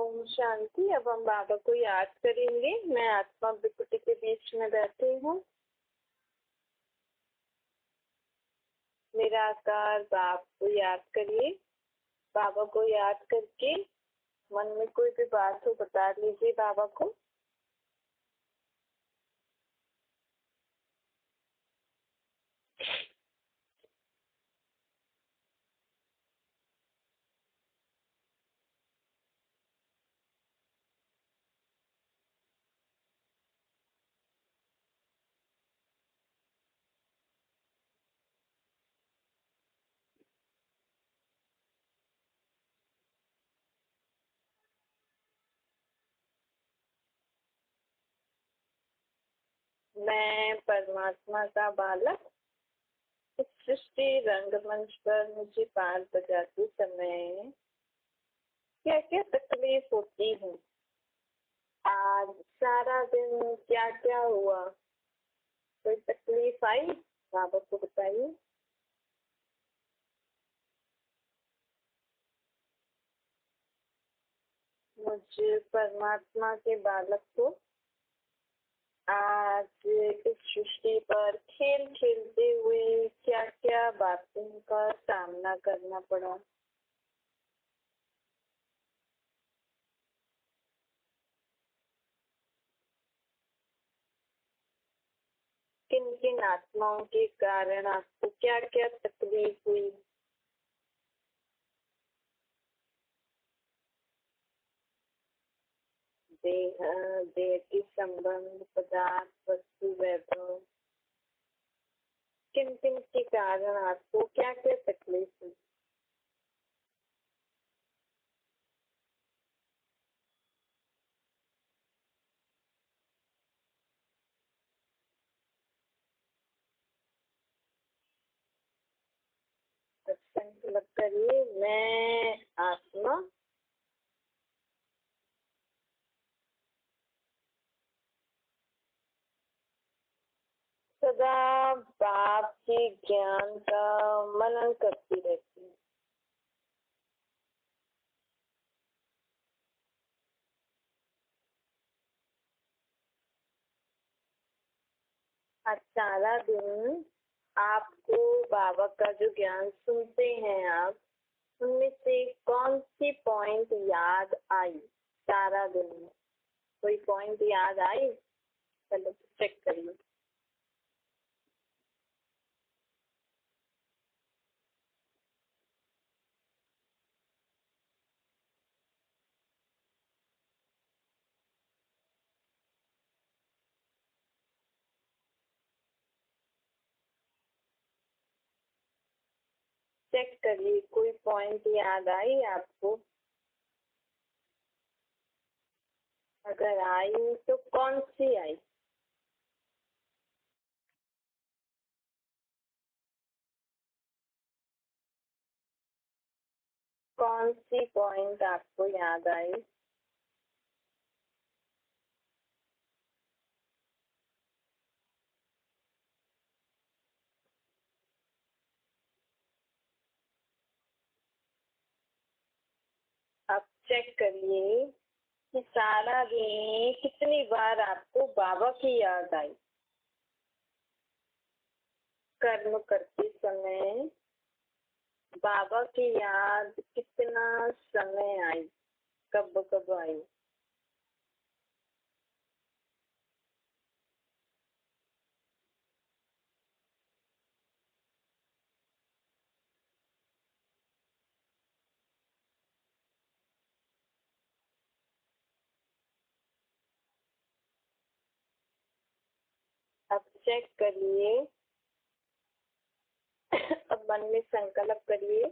ओम शांति। अब हम बाबा को याद करेंगे। मैं आत्मा विकृति के बीच में बैठी हूँ। मेरा आकार बाप को याद करिए। बाबा को याद करके मन में कोई भी बात हो बता लीजिए बाबा को। मैं परमात्मा का बालक इस सृष्टि रंगमंच पर मुझे पार बजाते समय क्या क्या तकलीफ होती है। आज सारा दिन क्या क्या हुआ, कोई तकलीफ आई बाबा को बताइए। मुझे परमात्मा के बालक को आज इस सृष्टि पर खेल खेलते हुए क्या क्या बातों का सामना करना पड़ा। किन किन आत्माओं के कारण आपको क्या क्या तकलीफ हुई। देह की संबंध, पदार्थ, वस्तु, वैभव, किन किन के कारण आपको क्या क्या तकलीफ हुई। संकल्प करिए, मैं आत्मा सदा बाप के ज्ञान का मनन करती रहती हूँ। आज सारा दिन आपको बाबा का जो ज्ञान सुनते हैं आप, उनमें से कौन सी पॉइंट याद आई। सारा दिन में कोई पॉइंट याद आई, चलो चेक करिए। चेक करिए कोई पॉइंट याद आई आपको। अगर आई तो कौन सी आई। कौन सी पॉइंट आपको याद आई। अब चेक करिए कि सारा दिन कितनी बार आपको बाबा की याद आई। कर्म करते समय बाबा की याद कितना समय आई, कब कब आई। अब चेक करिए। अब मन में संकल्प करिए।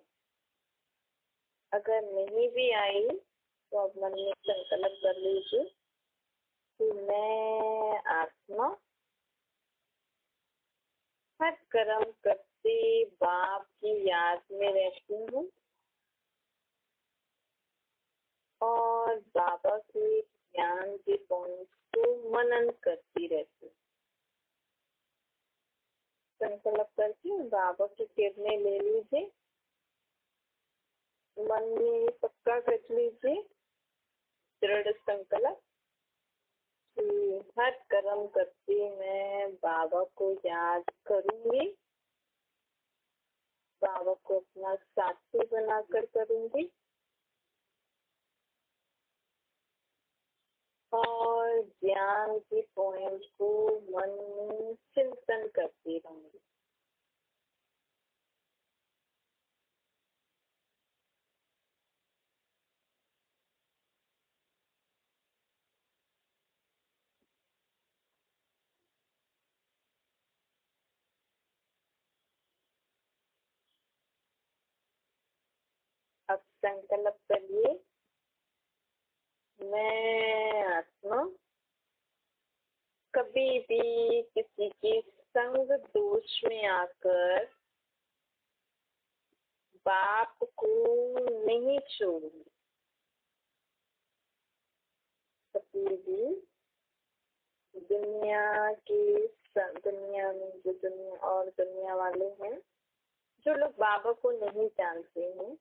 अगर नहीं भी आई तो अब मन में संकल्प कर लीजिए कि मैं आत्मा हर कर्म करते बाप की याद में रहती हूँ और बाबा के ज्ञान के पॉइंट को मनन करती रहती हूँ। संकल्प करके बाबा की किरणें ले लीजिए। मन में पक्का कर लीजिए संकल्प कि हर कर्म करती मैं बाबा को याद करूंगी, बाबा को अपना साथी बनाकर करूंगी और ज्ञान की पॉइंट को मन में चिंतन करती रहूंगी। अब संकल्प करिए, मैं आत्मा कभी भी किसी के संग दोष में आकर बाप को नहीं छोड़ूंगी। कभी भी दुनिया में जो दुनिया वाले हैं, जो लोग बाबा को नहीं जानते हैं,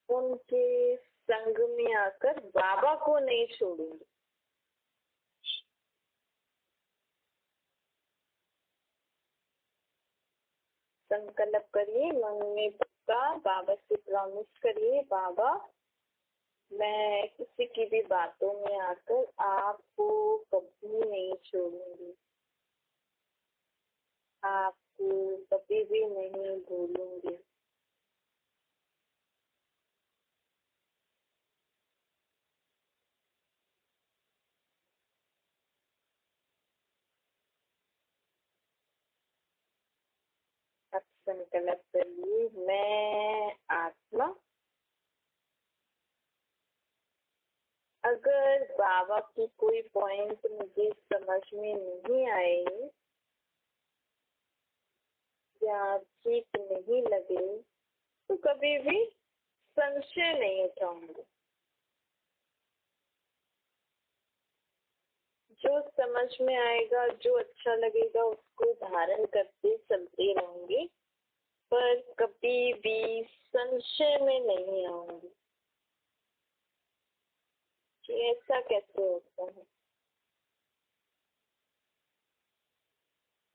उनके संग में आकर बाबा को नहीं छोड़ूंगी। संकल्प करिए मन में पक्का, बाबा से प्रॉमिस करिए, बाबा मैं किसी की भी बातों में आकर आपको कभी नहीं छोड़ूंगी, आपको कभी भी नहीं भूलूंगी। अब संकल्प करिए, मैं आत्मा अगर बाबा की कोई पॉइंट मुझे समझ में नहीं आए या ठीक नहीं लगे तो कभी भी संशय नहीं उठाऊंगी। जो समझ में आएगा, जो अच्छा लगेगा उसको धारण करते चलते रहूंगी, पर कभी भी संशय में नहीं आऊंगी कि ऐसा कैसे होता है।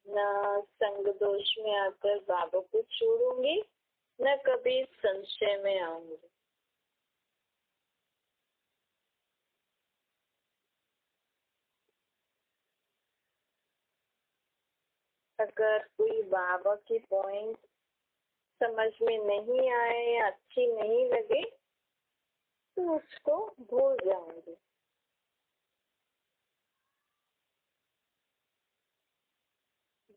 न संग दोष में आकर बाबा को छोड़ूंगी, न कभी संशय में आऊंगी। अगर कोई बाबा की पॉइंट समझ में नहीं आए या अच्छी नहीं लगे तो उसको भूल जाऊंगी।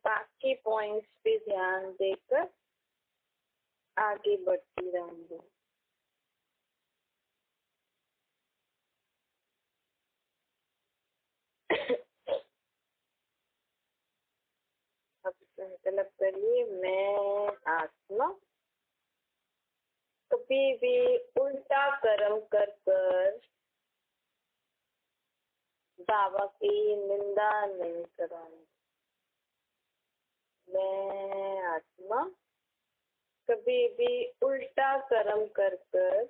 बाकी पॉइंट्स पे ध्यान देकर आगे बढ़ती रहूंगी। अब संकल्प करिए, मैं आत्मा कभी भी उल्टा कर्म कर कर बाबा की निंदा नहीं कराऊंगी। मैं आत्मा कभी भी उल्टा कर्म कर कर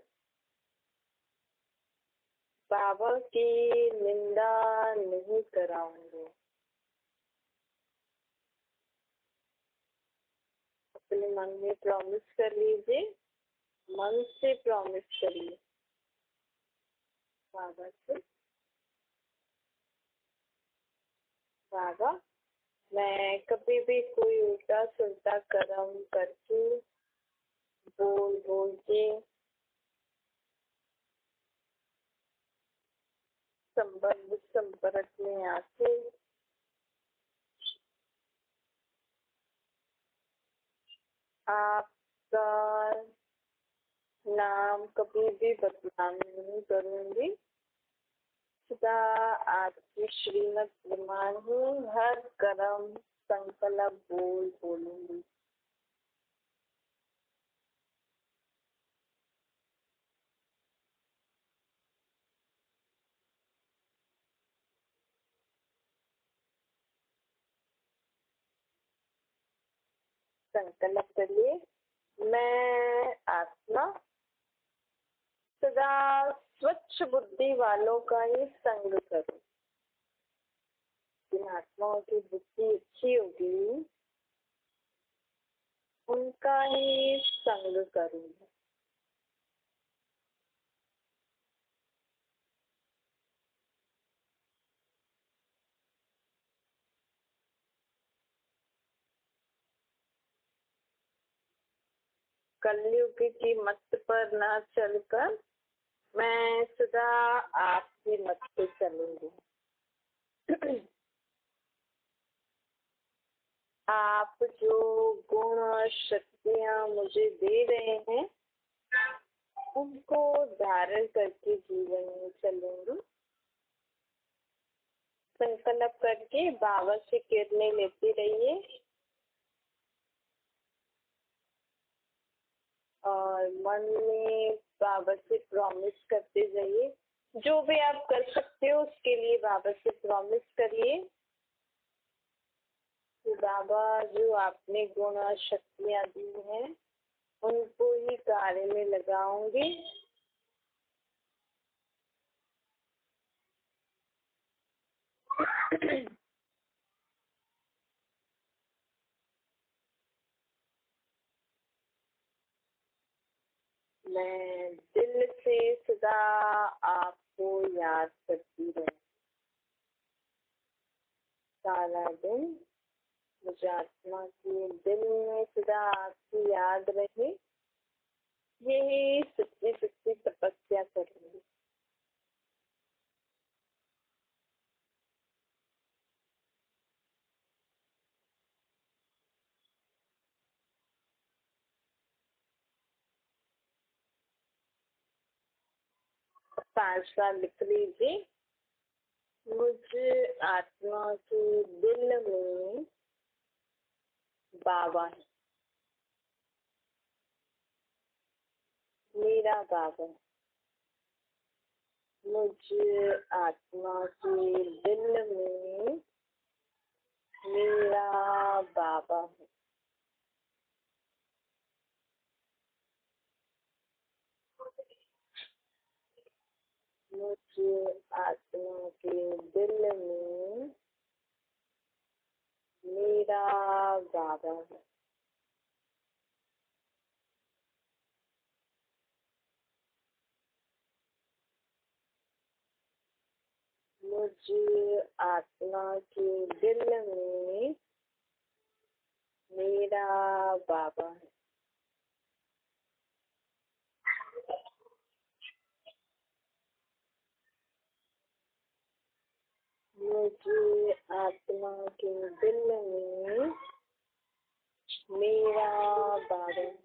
बाबा की निंदा नहीं कराऊंगी। अपने मन में प्रॉमिस कर लीजिए, मन से प्रॉमिस करिए बाबा से, बाबा मैं कभी भी कोई उल्टा सुलटा कर्म करके बोल बोल के संबंध संपर्क में आके आपका नाम कभी भी बदनाम नहीं करूंगी। सदा आपकी श्रीमत प्रमाण हूँ, हर कर्म संकल्प बोल बोलूंगी। संकल्प करिए, मैं आत्मा सदा स्वच्छ बुद्धि वालों का ही संग करूं। जिन आत्माओं की बुद्धि अच्छी होगी उनका ही संग करूंगा। कलयुग की मत पर न चलकर मैं सदा आपकी मत पे चलूंगी। आप जो गुण और शक्तियाँ मुझे दे रहे हैं उनको धारण करके जीवन में चलूंगी। संकल्प करके बाबा से किरणें लेते रहिए और मन में बाबा से प्रॉमिस करते जाइए। जो भी आप कर सकते हो उसके लिए बाबा से प्रॉमिस करिए कि बाबा जो आपने गुण और शक्तियाँ दी हैं उनको ही कार्य में लगाऊंगी। मैं दिल से सदा आपको याद करती रहूं। सारा दिन मुझे आत्मा के दिल में सदा आपकी याद रहे। यही सच्ची सच्ची तपस्या करूंगी। पांच बार लिख लीजिए। मुझ आत्मा के दिल में बाबा है, मेरा बाबा। मुझ आत्मा के दिल में मेरा बाबा है। मुझ आत्मा के दिल में मेरा बाबा है। मुझ आत्मा के दिल में मेरा बाबा है। मुझ आत्मा के दिल में मेरा बाबा है।